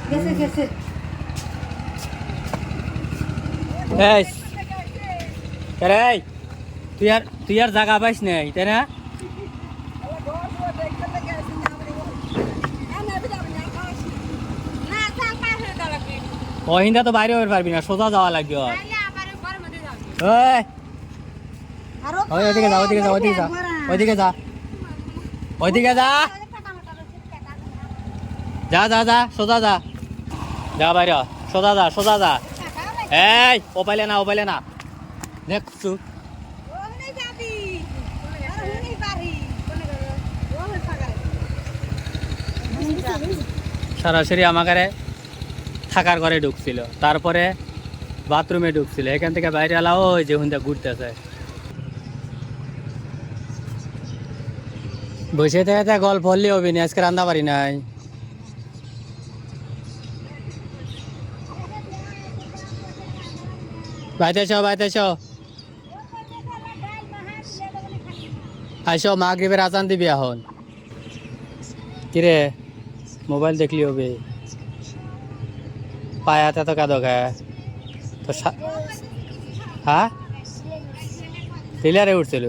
গেছে গেছে এই তুই আর জায়গা পাইস নাই তাই না? ওহিন্দা তো বাইরে হতে পারবি না, সোজা যাওয়া লাগবে। ওইদিকে যা, ওইদিকে যা, ওইদিকে যা, ওইদিকে যা, ওইদিকে যা, যা যা যা, সোজা যা, যা বাইরে, সোজা যা, সোজা যা। এই ও পাইলে না, ও পাইলে না, দেখছু সরাসরি আমাকে থাকার ঘরে ঢুকছিল, তারপরে বাথরুমে ঢুকছিল, এখান থেকে বাইরে এলা ওই যে হুন্দা ঘুরতেছে। বসে থেকে গল্প হলে হবে না, আজকে রান্না পারি নাই। বাইতে এসো, বাইতে এসো, আইসো, মাগরিবের আজান দিবি এখন। কিরে মোবাইল দেখলি হবে, পায়াতে তো কাঁদো খায় তো। হ্যাঁ টিলারে উঠছিল,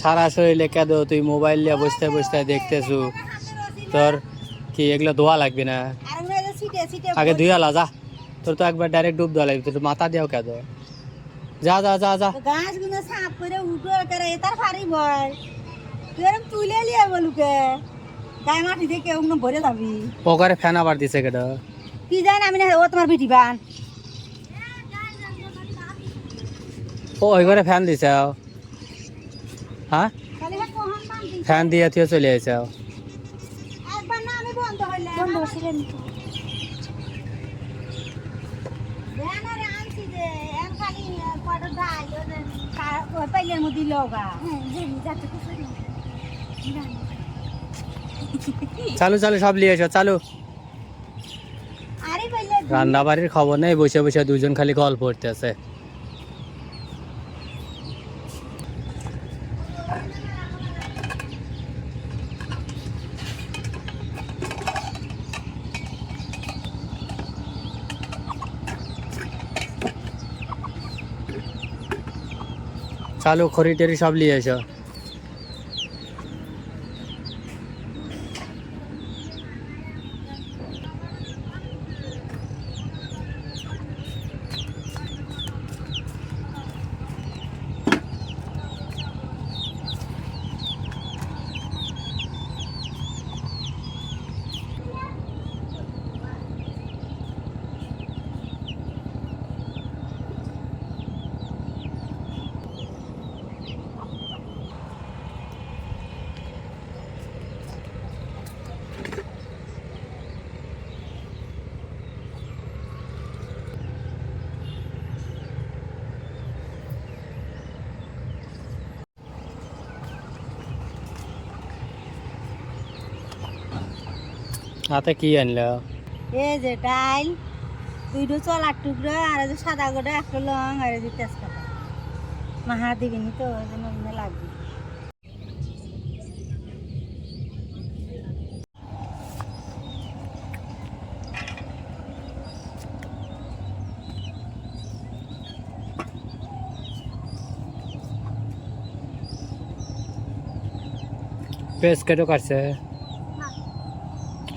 সারা শরীরে কাঁদো, তুই মোবাইল নিয়ে বসতে বসতে দেখতেছু, তোর কি এগুলো ধোয়া লাগবে না? আগে ধুয়ালা যা, তোর তো একবার ডাইরেক্ট ডুব দেওয়া লাগবে, তোর মাথা দিয়েও কাঁদো। যা যা যা যা, গাছগুলো সাফ করে উঠো করে তার ফারি ভয় তুই এরকম তুলে লিয়ে বলুকে গায়ে মাটি দিয়ে কেউ ভরে যাবি। ও করে ফ্যান আবার দিছে কেটা কি জানি আমি না, ও তোমার বিটি বান। ও ওই করে ফ্যান দিছে। হ্যাঁ ফ্যান দিয়ে তুই চলে আসে। একবার না আমি বন্ধ হইলে বন্ধ ছিলেন ব্যানারে আনছি যে এর খালি কয়টা ডাল ওই পাইলের মধ্যে লগা চালু চালু সব নিয়ে এসো, চালু। আরে পাইলে রান্না বাড়ির খবর নেই, বসে বসে দুজন খালি গল্প করতেছে। চালু, খড়ি টড়ি সব নিয়ে এসো। হাতে কি আনলো? এই যে ডাল দুইটো চলার টুকরো আর এই যে সাদা গোটা একটা লং আর এই যে তেজপাতা মাহা দিবিনি তো ওই জন্য মনে লাগবে। পেঁয়াজ কেটে কাটছে।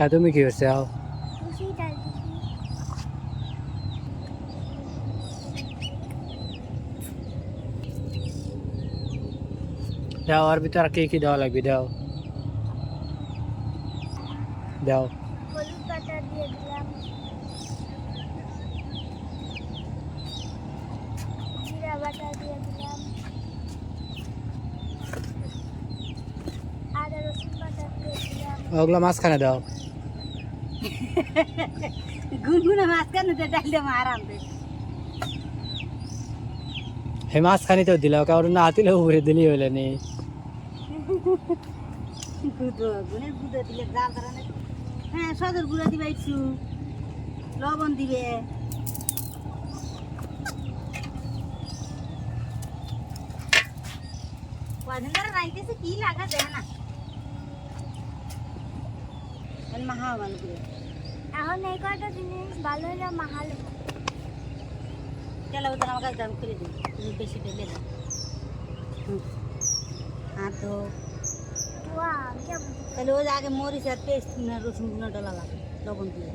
হ্যাঁ তুমি কি করছে? দাও, আর ভিতরে আর কি দেওয়া লাগবে? দাও দাও। হলুদ বাটা দিয়ে দিলাম, জিরা বাটা দিয়ে দিলাম, আদা রসুন বাটা দিয়ে দিলাম। ওগুলো মাঝখানে দাও। গুনগুনে মাঝখানে দিয়ে ডাল দিয়ে আরাম দে। হে মাঝখানে তো দিলাও, কারণ না হাতিলে উপরে দিলি হইলে নি। গুঁড়ো গুনের গুঁড়ো দিলে জাল ধরে না। হ্যাঁ সদর গুঁড়ো দিবে, একটু লবণ দিবে। কদিন ধরে রাইতেছে কি লাগা দেয় না মাহা বান করে এখন এই কয়টা জিনিস ভালো হলে মাহাল তেলা বোতল আমার কাছে দাম করে দিই তুমি বেশি ঢেলে দাও আর তো ওয়া কেমন তাহলে ওই যে আগে মরিচ আর পেস্ট রসুন ডলা লাগে লবণ দিয়ে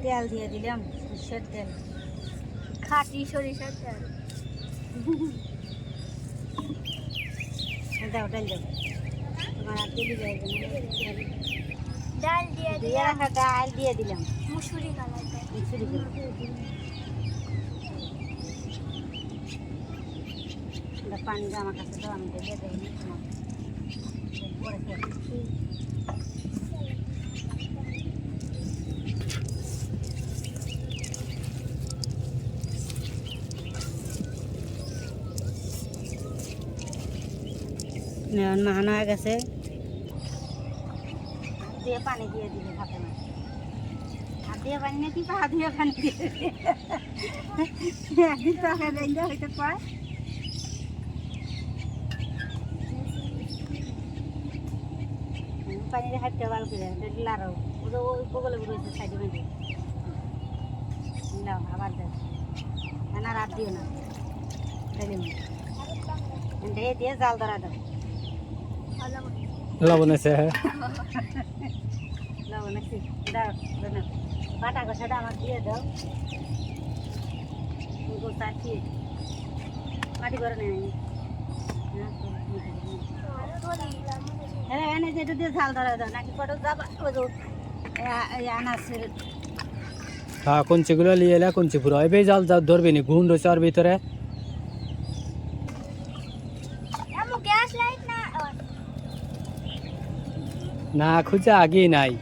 তেল দিয়ে দিলাম সরষের তেল খাঁটি সরিষার তেল দাও ডাল দাও তোমার আর তেলি দেয় ডাল দিয়ে দিয়ে রাখা ডাল দিয়ে দিলাম মুসুরি কালার মিক্সুরি করে পানি আমার কাছে দাও আমি ঢেলে দেয়নি তোমার পরে খেয়ে মাহানো হয়ে গেছে দিয়ে পানি দিয়ে দিলে ভাতে মাছ হাত দিয়ে পানি নাকি পা দিয়ে পানি দিয়ে একদিন তরকারি রাইন্দা হইতে পায় পানি দিয়ে হাঁটতে ভালো করে লাড়ো ওটা ওই বগলে রয়েছে সাইডে মেঝে নাও আবার দেয় না রাত দিও না দিয়ে দিয়ে জাল ধরা দাও লবণ আছে লবণ আছে দাও বাটা কষাটা আমার দিয়ে দাও চাটিয়ে মাটি করে নেই হ্যাঁ এনে যেটা দিয়ে ঝাল ধরা দাও নাকি কত যাবা ওই আনাসের হ্যাঁ কঞ্চিগুলো নিয়ে এলে কঞ্চি পুরো এবে জাল জাল ধরবি নি গুণ রয়েছে ওর ভিতরে আমু গ্যাস লাইট না না খুঁজে আগেই নাই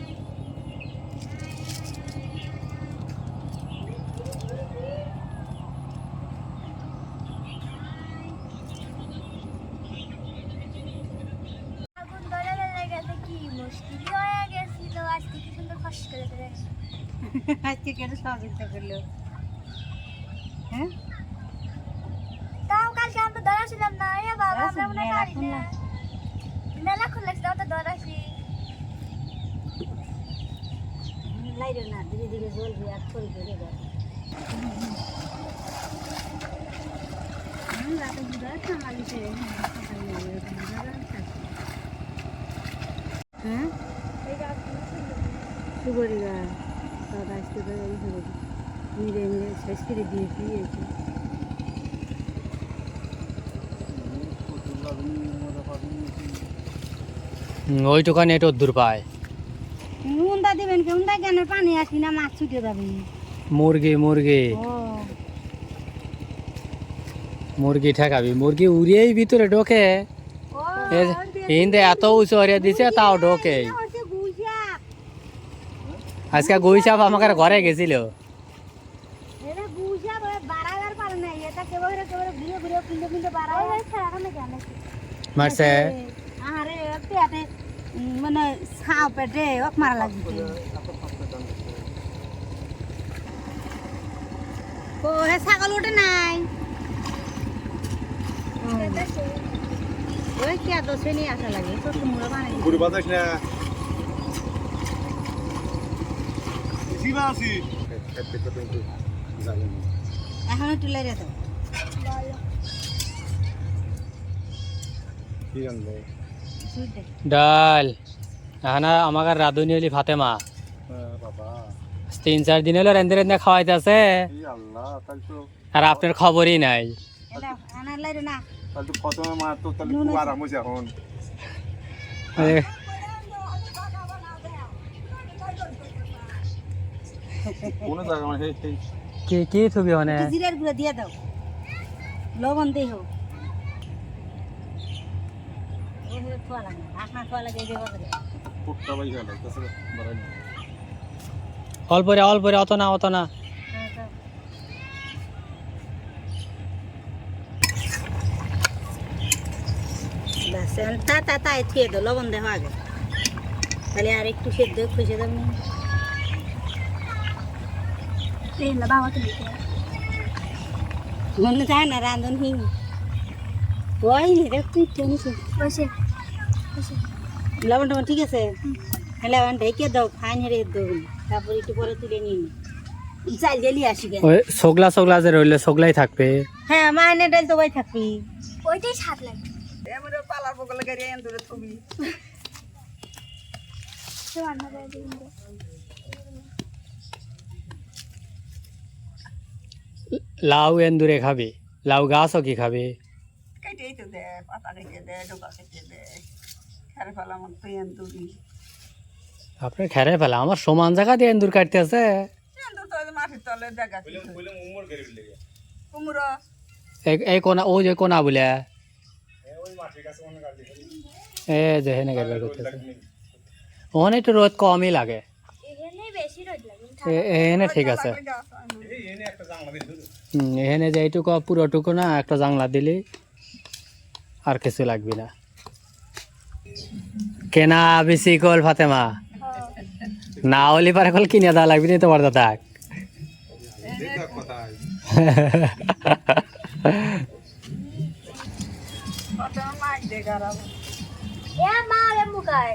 আগুন ধরে লেগেছে কি মুশকিল হয়ে গেছিল আজকে কি সুন্দর ফস করে দেবে আজকে কেন সহযোগিতা করলো হ্যাঁ তাও কালকে আমরা ধরেছিলাম না এ বাবা আমরা মনে মেলা পারি না মেলা খুললে তাও তো ধরেছি লাইরে না ধীরে ধীরে জ্বলবে আর করে ধরে যাবে রাতে বুঝা খামালিছে হ্যাঁ সুগরি গা দাদা আসতে তো মিলে মিলে শেষ করে দিয়ে দিয়েছে ওইটুকানি এটা দূর পায় উন্দা দিবেন কি উন্দা কেন পানি আসি না মাছ ছুটে যাবে মুরগি মুরগি ও মুরগি ঠেকাবি মুরগি উড়িয়েই ভিতরে ঢোকে হিন্দে এত উঁচু হরিয়া দিছে তাও ঢোকে আজকে গুই সাপ আমাকে ঘরে গেছিল এটা বুঝা বাড়াবার পারে না এটা কেবল ঘুরে ঘুরে পিন্ডে পিন্ডে বাড়ায় এখন কেন মারছে আরে পেটে মানে ছাও পেটে ওক মারা লাগছে ও হে ছাগল ওঠে নাই ওই কে দোষে নিয়ে আসা লাগে তো তোমরা বানাই পুরো বাতাস না সিবাসি খেতে তো কিন্তু জানি এখন একটু লেরে দাও কি জানবো সুইটে ডাল এখন আমাকে রাঁধুনি হলি ফাতেমা বাবা 3-4 দিন হলো রেন্দে রেন্দে খাওয়াইতেছে এই আল্লাহ তাহলে তো আর আপনার খবরই নাই এটা আনার লেরে না তাহলে তো প্রথমে মা তো তাহলে খুব আরাম হয়েছে এখন কোন জায়গা মানে এই কি কি ছবি মানে জিরার গুঁড়ো দিয়ে দাও লবণ দেহ ওভাবে খোয়া লাগে ঢাকনা খোয়া লাগে যে বাজারে ফুটটা বাই গেল তাছাড়া বাড়াই না অল্প রে অত না ব্যাস তা থিয়ে দাও লবণ দেওয়া আগে তাহলে আর একটু সেদ্ধ খুঁজে দাও বাবা তো মনে যায় না রাঁধুনি ওই রে তুই টেনিস বসে বসে লবণ টবণ ঠিক আছে লবণ ঢেকে দাও ফাইন হেরে দেবো তারপর একটু পরে তুলে নিয়ে চাল গেলি আসি গে ওই সোগলা সোগলা যে রইলে সোগলাই থাকবে। হ্যাঁ মাইনে ডাল তো ওই থাকবি ওইটাই স্বাদ লাগে তো রান্না করে দিন লাউ এন্দুরে খাবে, লাউ গাছও কি খাবে? কেটেই তো দেয়, পাতা কেটে দেয়, ডোকা কেটে দেয়, খেরে ফেলা আমার তো এন্দুরি। আপনার খেরে ফেলা আমার সমান জায়গা দিয়ে এন্দুর কাটতে আছে। এন্দুর তো ওই যে মাটির তলে দেখা কুমড়ো এই কোনা ও যে কোনা বলে এ যে হেনে গাড়ি করতেছে ওখানে একটু রোদ কমই লাগে। এখানে বেশি রোদ লাগে এখানে ঠিক আছে। এখানে যে এইটুকু পুরোটুকু না একটা জানলা দিলি আর কিছু লাগবে না। কেনা বেশি কল ফাতেমা না হলে পারে কল কিনে দেওয়া লাগবে না তোমার দাদা। মাছ দিয়ে গাড়াবো। এ মা রে মুখায়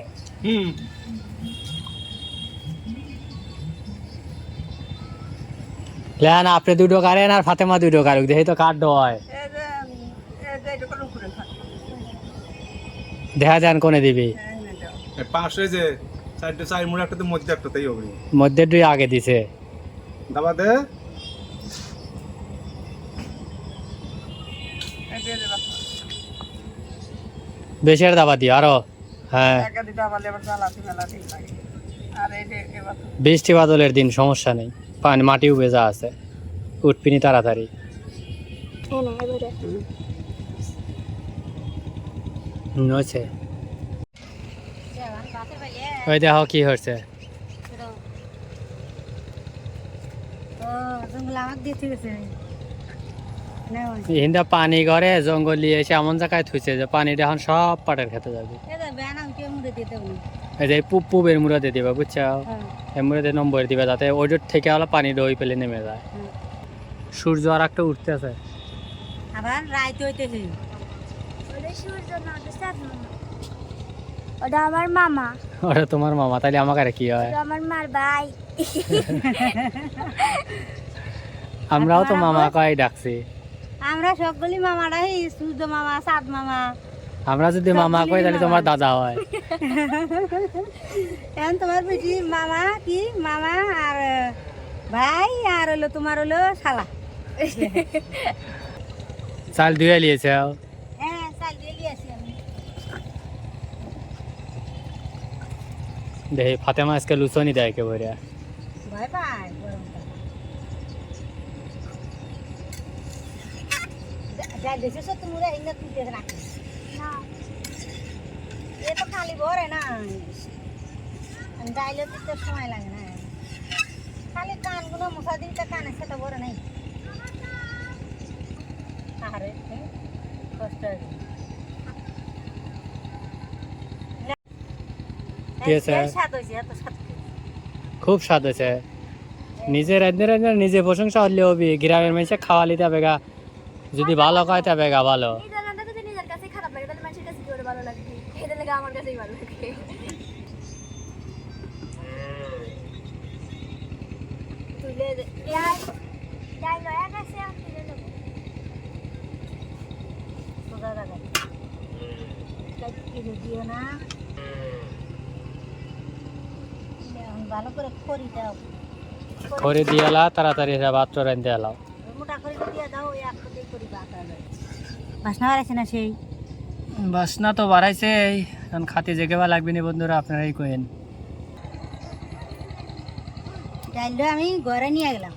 লেন আপনি দুটো কারেন আর ফাতেমা দুটো কারুক দেখি তো কাঠ হয় এই যে এটুকু লুকুরে থাকে দেখা যান কোনে দিবি পাশে যে চারটে চার মুড়ে একটা তো মধ্যে একটা তাই হবে মধ্যে দুই আগে দিছে দাবা দে এই দিয়ে দিলাম বেশি আর দাবা দিও আরো। হ্যাঁ একা দিতে পারলে এবার জ্বালাতে মেলাতে লাগে আর এই যে এবার বৃষ্টি বাদলের দিন সমস্যা নেই, পানি মাটিও ভেজা আছে, উঠপিনি তাড়াতাড়ি। হচ্ছে ওই দেখো কি হচ্ছে ও জঙ্গল আমাকে দিয়ে ঠিক আছে না ওই হিন্দা পানি ঘরে জঙ্গলি এসে এমন জায়গায় থুইছে যে পানিটা এখন সব পাটের খেতে যাবে। এটা বেনা উঠে মুড়ে দিয়ে দেবো না এই যে পুবের মুড়াতে দিবা বুঝছো, হ্যাঁ এই মুড়াতে নম্বর দিবা যাতে ওইটার থেকে হলো পানি দই পেলে নেমে যায়। হ্যাঁ। সূর্য আর একটা উঠতে আছে। আবার রাইতে হইতেছে ওটা সূর্য না ওটা চাঁদ মামা ওটা আমার মামা ওটা তোমার মামা, তাহলে আমাকে আর কি হয়? ওটা আমার মার ভাই আমরাও তো মামা কয় ডাকছি। আমরা সকলি মামারাই সূর্য মামা চাঁদ মামা আমরা যদি মামা কই তাহলে তোমার দাদা হয়। এখন তোমার বেটি মামা কি মামা আর ভাই আর হলো তোমার হলো শালা। চাল ধুয়ে নিয়েছে হ্যাঁ চাল দিয়ে নিয়ে আসি আমি দেখি ফাতেমা আজকে লুচনি দেয় একেবারে। ভয় পাই গরমটা যা দেশের সাথে মুড়ে এনে তুলতে রাখিস না এ তো খালি ভরে না ডাইলে দিতে সময় লাগে না খালি কানগুলো মশা দিতে কানে সেটা ভরে নাই আরে কষ্ট স্বাদ হয়েছে এত স্বাদ খুব স্বাদ হয়েছে। নিজে রাঁধতে রাঁধতে নিজে প্রশংসা হলে হবি, গ্রামের মানুষে খাওয়ালি তবে গা যদি ভালো খায় তবে গা ভালো। এই রান্নাটা যদি নিজের কাছে খারাপ লাগে তাহলে মানুষের কাছে কি করে ভালো লাগবে? এটা লাগে আমার কাছেই ভালো লাগে তুলে যাই যাই লয়া গেছে আর তুলে নেব সোজা জায়গায় কিনে দিও না এখন ভালো করে খড়ি দাও করে দিয়ে এলা তাড়াতাড়ি ভাত রাঁধতে এলাও। মোটা করে দিয়ে দাও ওই এক কোটি করি বাতা বাসনা বাড়াইছে না সেই বাসনা তো বাড়াইছে, এখন খাতে জেগেবা লাগবে না বন্ধুরা, আপনারাই কইেন। ডাইলটা আমি ঘরে নিয়ে গেলাম